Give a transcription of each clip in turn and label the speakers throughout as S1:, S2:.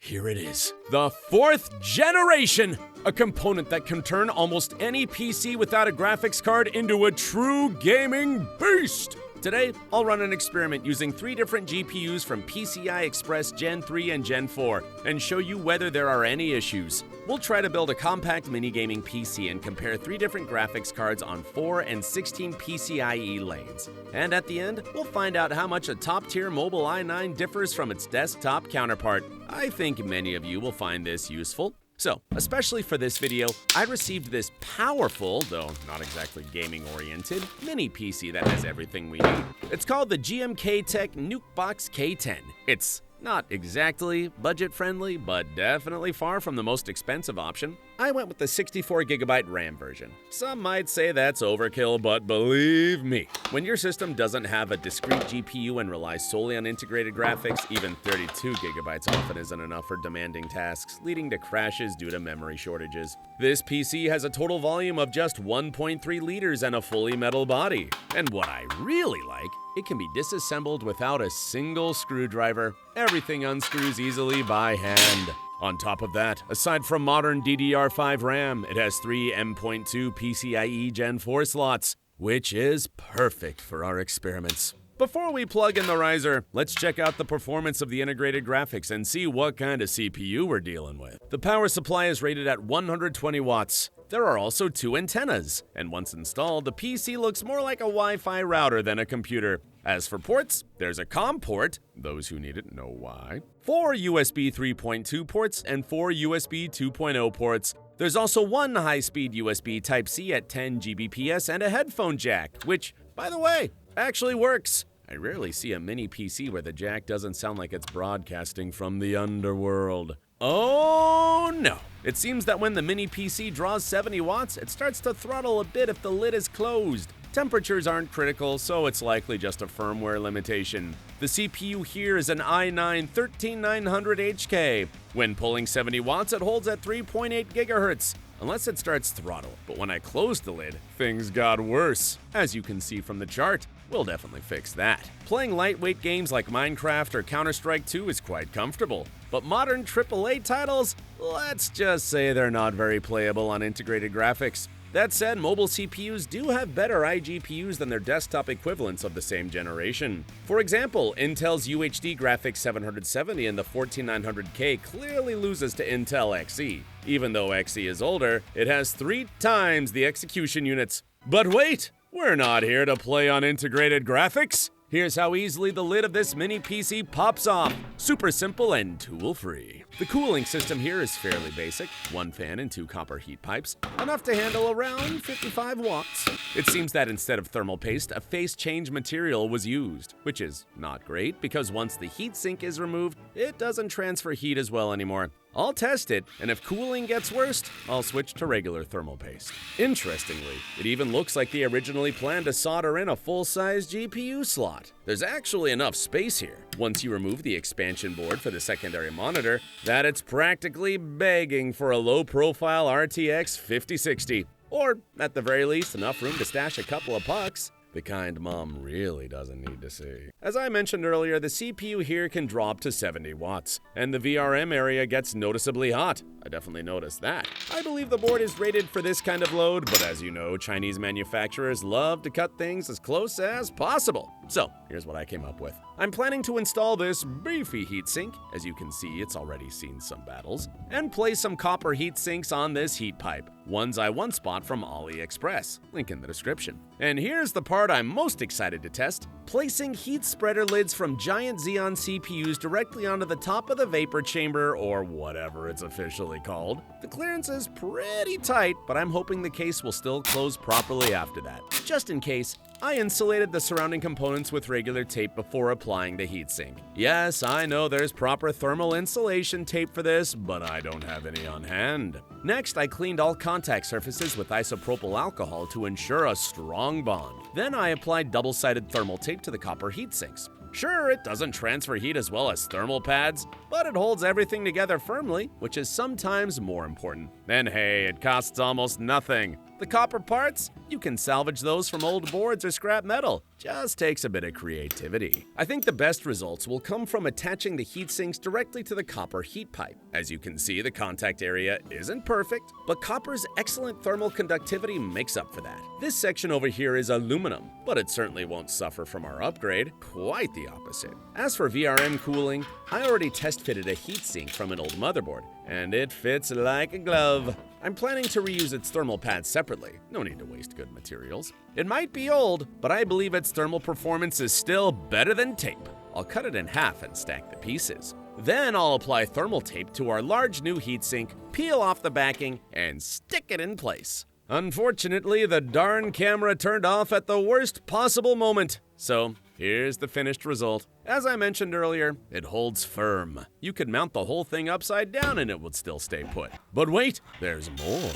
S1: Here it is, the 4th generation! A component that can turn almost any PC without a graphics card into a true gaming beast! Today, I'll run an experiment using 3 different GPUs from PCI Express Gen 3 and Gen 4 and show you whether there are any issues. We'll try to build a compact mini-gaming PC and compare 3 different graphics cards on 4 and 16 PCIe lanes. And at the end, we'll find out how much a top-tier mobile i9 differs from its desktop counterpart. I think many of you will find this useful. So, especially for this video, I received this powerful, though not exactly gaming-oriented, mini PC that has everything we need. It's called the GMKtec NucBox K10. It's not exactly budget-friendly, but definitely far from the most expensive option. I went with the 64GB RAM version. Some might say that's overkill, but believe me, when your system doesn't have a discrete GPU and relies solely on integrated graphics, even 32GB often isn't enough for demanding tasks, leading to crashes due to memory shortages. This PC has a total volume of just 1.3 liters and a fully metal body. And what I really like, it can be disassembled without a single screwdriver. Everything unscrews easily by hand. On top of that, aside from modern DDR5 RAM, it has 3 M.2 PCIe Gen 4 slots, which is perfect for our experiments. Before we plug in the riser, let's check out the performance of the integrated graphics and see what kind of CPU we're dealing with. The power supply is rated at 120 watts. There are also 2 antennas, and once installed, the PC looks more like a Wi-Fi router than a computer. As for ports, there's a COM port, those who need it know why, 4 USB 3.2 ports, and 4 USB 2.0 ports. There's also 1 high-speed USB Type-C at 10 Gbps and a headphone jack, which, by the way, actually works. I rarely see a mini PC where the jack doesn't sound like it's broadcasting from the underworld. Oh no! It seems that when the mini PC draws 70 watts, it starts to throttle a bit if the lid is closed. Temperatures aren't critical, so it's likely just a firmware limitation. The CPU here is an i9-13900HK. When pulling 70 watts, it holds at 3.8 GHz. Unless it starts throttle, but when I closed the lid, things got worse. As you can see from the chart, we'll definitely fix that. Playing lightweight games like Minecraft or Counter-Strike 2 is quite comfortable, but modern AAA titles, let's just say they're not very playable on integrated graphics. That said, mobile CPUs do have better iGPUs than their desktop equivalents of the same generation. For example, Intel's UHD Graphics 770 in the 14900K clearly loses to Intel Xe. Even though Xe is older, it has 3 times the execution units. But wait, we're not here to play on integrated graphics. Here's how easily the lid of this mini PC pops off. Super simple and tool-free. The cooling system here is fairly basic, 1 fan and 2 copper heat pipes, enough to handle around 55 watts. It seems that instead of thermal paste, a phase change material was used, which is not great because once the heatsink is removed, it doesn't transfer heat as well anymore. I'll test it, and if cooling gets worse, I'll switch to regular thermal paste. Interestingly, it even looks like they originally planned to solder in a full-size GPU slot. There's actually enough space here, once you remove the expansion board for the secondary monitor, that it's practically begging for a low-profile RTX 5060. Or, at the very least, enough room to stash a couple of pucks. The kind mom really doesn't need to see. As I mentioned earlier, the CPU here can drop to 70 watts, and the VRM area gets noticeably hot. I definitely noticed that. I believe the board is rated for this kind of load, but as you know, Chinese manufacturers love to cut things as close as possible. So, here's what I came up with. I'm planning to install this beefy heatsink, as you can see it's already seen some battles, and place some copper heat sinks on this heat pipe, ones I once bought from AliExpress, link in the description. And here's the part I'm most excited to test, placing heat spreader lids from giant Xeon CPUs directly onto the top of the vapor chamber, or whatever it's officially called. The clearance is pretty tight, but I'm hoping the case will still close properly after that. Just in case, I insulated the surrounding components with regular tape before applying the heatsink. Yes, I know there's proper thermal insulation tape for this, but I don't have any on hand. Next, I cleaned all contact surfaces with isopropyl alcohol to ensure a strong bond. Then I applied double-sided thermal tape to the copper heatsinks. Sure, it doesn't transfer heat as well as thermal pads, but it holds everything together firmly, which is sometimes more important. And hey, it costs almost nothing. The The copper parts? You can salvage those from old boards or scrap metal. Just takes a bit of creativity. I think the best results will come from attaching the heat sinks directly to the copper heat pipe. As you can see, the contact area isn't perfect, but copper's excellent thermal conductivity makes up for that. This section over here is aluminum, but it certainly won't suffer from our upgrade. Quite the opposite. As for VRM cooling, I already test-fitted a heatsink from an old motherboard, and it fits like a glove. I'm planning to reuse its thermal pads separately. No need to waste good materials. It might be old, but I believe its thermal performance is still better than tape. I'll cut it in half and stack the pieces. Then I'll apply thermal tape to our large new heatsink, peel off the backing, and stick it in place. Unfortunately, the darn camera turned off at the worst possible moment. So, here's the finished result. As I mentioned earlier, it holds firm. You could mount the whole thing upside down and it would still stay put. But wait, there's more.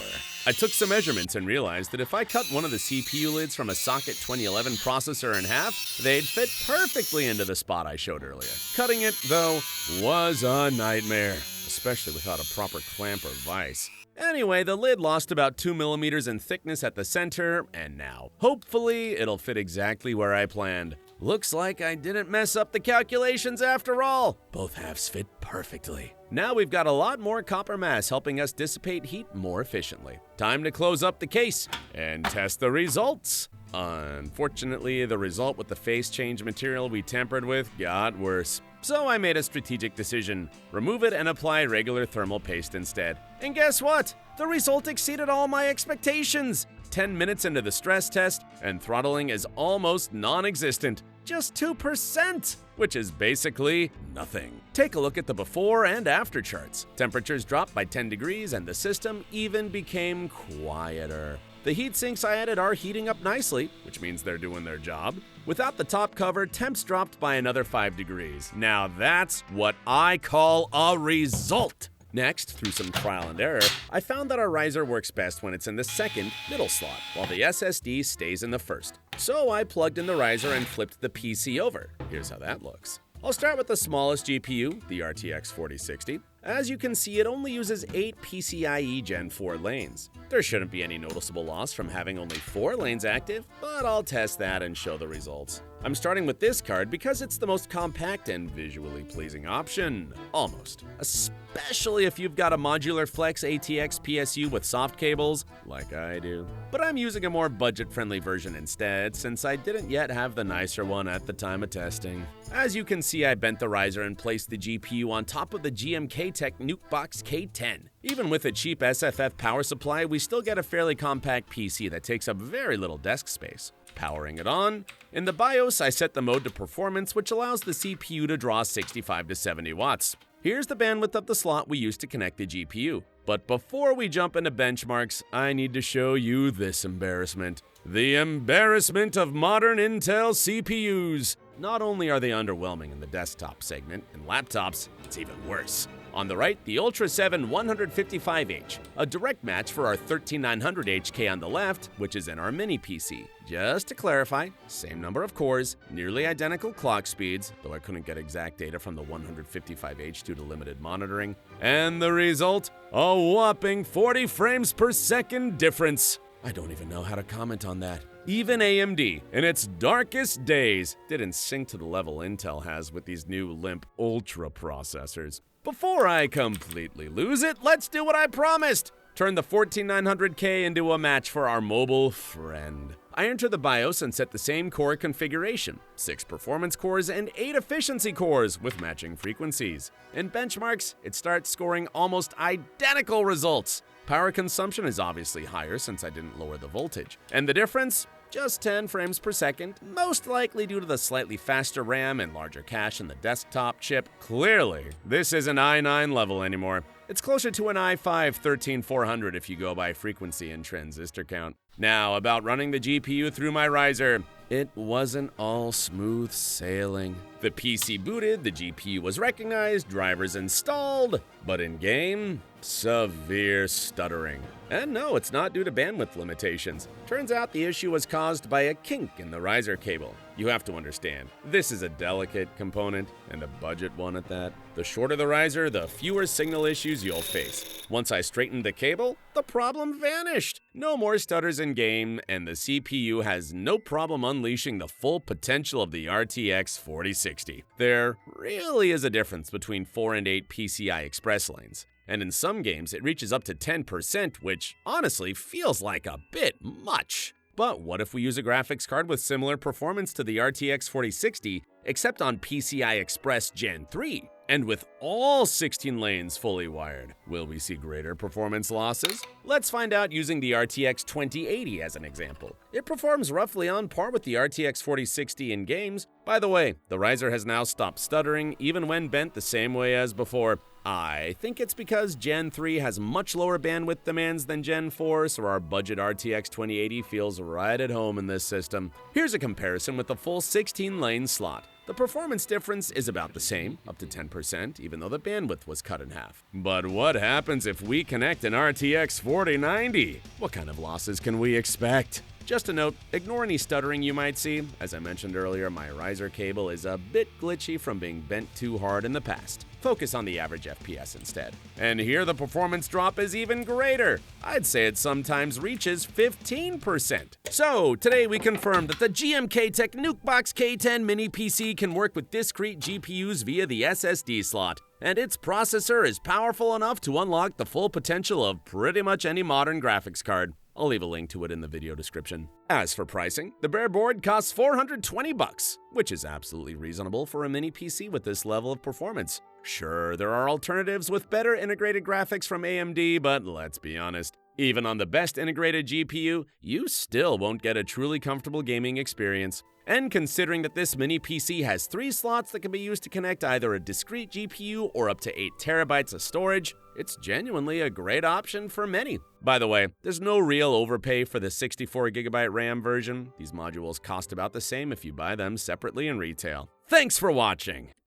S1: I took some measurements and realized that if I cut one of the CPU lids from a socket 2011 processor in half, they'd fit perfectly into the spot I showed earlier. Cutting it, though, was a nightmare, especially without a proper clamp or vise. Anyway, the lid lost about 2 millimeters in thickness at the center, and now, hopefully, it'll fit exactly where I planned. Looks like I didn't mess up the calculations after all. Both halves fit perfectly. Now we've got a lot more copper mass helping us dissipate heat more efficiently. Time to close up the case and test the results. Unfortunately, the result with the phase change material we tempered with got worse. So I made a strategic decision. Remove it and apply regular thermal paste instead. And guess what? The result exceeded all my expectations. 10 minutes into the stress test, and throttling is almost non-existent. Just 2%, which is basically nothing. Take a look at the before and after charts. Temperatures dropped by 10 degrees and the system even became quieter. The heat sinks I added are heating up nicely, which means they're doing their job. Without the top cover, temps dropped by another 5 degrees. Now that's what I call a result. Next, through some trial and error, I found that our riser works best when it's in the second middle slot, while the SSD stays in the first. So I plugged in the riser and flipped the PC over. Here's how that looks. I'll start with the smallest GPU, the RTX 4060. As you can see, it only uses 8 PCIe Gen 4 lanes. There shouldn't be any noticeable loss from having only 4 lanes active, but I'll test that and show the results. I'm starting with this card because it's the most compact and visually pleasing option. Almost. Especially if you've got a modular Flex ATX PSU with soft cables, like I do. But I'm using a more budget-friendly version instead, since I didn't yet have the nicer one at the time of testing. As you can see, I bent the riser and placed the GPU on top of the GMKtec NucBox K10. Even with a cheap SFF power supply, we still get a fairly compact PC that takes up very little desk space. Powering it on. In the BIOS, I set the mode to performance, which allows the CPU to draw 65 to 70 watts. Here's the bandwidth of the slot we used to connect the GPU. But before we jump into benchmarks, I need to show you this embarrassment. The embarrassment of modern Intel CPUs. Not only are they underwhelming in the desktop segment, in laptops, it's even worse. On the right, the Ultra 7 155H, a direct match for our 13900HK on the left, which is in our mini PC. Just to clarify, same number of cores, nearly identical clock speeds, though I couldn't get exact data from the 155H due to limited monitoring. And the result? A whopping 40 frames per second difference. I don't even know how to comment on that. Even AMD, in its darkest days, didn't sink to the level Intel has with these new limp Ultra processors. Before I completely lose it, let's do what I promised. Turn the 14900K into a match for our mobile friend. I enter the BIOS and set the same core configuration, 6 performance cores and 8 efficiency cores with matching frequencies. In benchmarks, it starts scoring almost identical results. Power consumption is obviously higher since I didn't lower the voltage. And the difference? Just 10 frames per second, most likely due to the slightly faster RAM and larger cache in the desktop chip. Clearly, this isn't i9 level anymore. It's closer to an i5 13400 if you go by frequency and transistor count. Now, about running the GPU through my riser. it wasn't all smooth sailing. The PC booted, the GPU was recognized, drivers installed, but in-game, severe stuttering. And no, it's not due to bandwidth limitations. Turns out the issue was caused by a kink in the riser cable. You have to understand, this is a delicate component, and a budget one at that. The shorter the riser, the fewer signal issues you'll face. Once I straightened the cable, the problem vanished. No more stutters in game, and the CPU has no problem unleashing the full potential of the RTX 4060. There really is a difference between 4 and 8 PCI Express lanes. And in some games, it reaches up to 10%, which honestly feels like a bit much. But what if we use a graphics card with similar performance to the RTX 4060, except on PCI Express Gen 3, and with all 16 lanes fully wired? Will we see greater performance losses? Let's find out using the RTX 2080 as an example. It performs roughly on par with the RTX 4060 in games. By the way, the riser has now stopped stuttering, even when bent the same way as before. I think it's because Gen 3 has much lower bandwidth demands than Gen 4, so our budget RTX 2080 feels right at home in this system. Here's a comparison with the full 16-lane slot. The performance difference is about the same, up to 10%, even though the bandwidth was cut in half. But what happens if we connect an RTX 4090? What kind of losses can we expect? Just a note, ignore any stuttering you might see. As I mentioned earlier, my riser cable is a bit glitchy from being bent too hard in the past. Focus on the average FPS instead. And here the performance drop is even greater. I'd say it sometimes reaches 15%. So, today we confirmed that the GMKtec NucBox K10 mini PC can work with discrete GPUs via the SSD slot. And its processor is powerful enough to unlock the full potential of pretty much any modern graphics card. I'll leave a link to it in the video description. As for pricing, the bare board costs $420, which is absolutely reasonable for a mini PC with this level of performance. Sure, there are alternatives with better integrated graphics from AMD, but let's be honest, even on the best integrated GPU, you still won't get a truly comfortable gaming experience. And considering that this mini PC has 3 slots that can be used to connect either a discrete GPU or up to 8 terabytes of storage, it's genuinely a great option for many. By the way, there's no real overpay for the 64GB RAM version. These modules cost about the same if you buy them separately in retail. Thanks for watching!